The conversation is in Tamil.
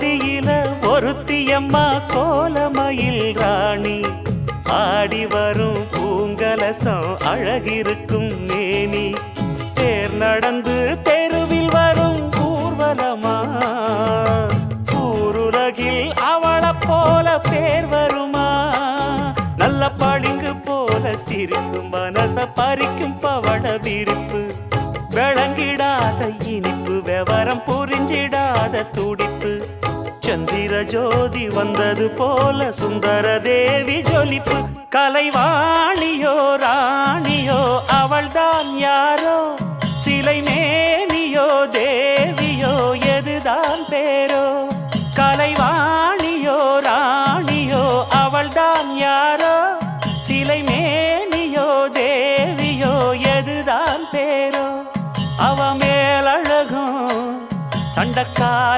கோடியில ஒருத்தியம்மா கோலமயில் ராணி ஆடி வரும் பூங்கலசம் அழகிருக்கும் மேனி தேர் நடந்து தெருவில் வரும் ஊர்வலமா ஊருலகில் அவளை போல பேர் வருமா நல்ல பளிங்கு போல சிரிக்கும் மனச பறிக்கும் பவள விரிப்பு விளங்கிடாத இனிப்பு விவரம் புரிஞ்சிடாத துடிப்பு சந்திர ஜோதி வந்தது போல சுந்தர தேவி ஜொலிப்பு கலைவாணியோ ராணியோ அவள்தான் யாரோ சிலை மே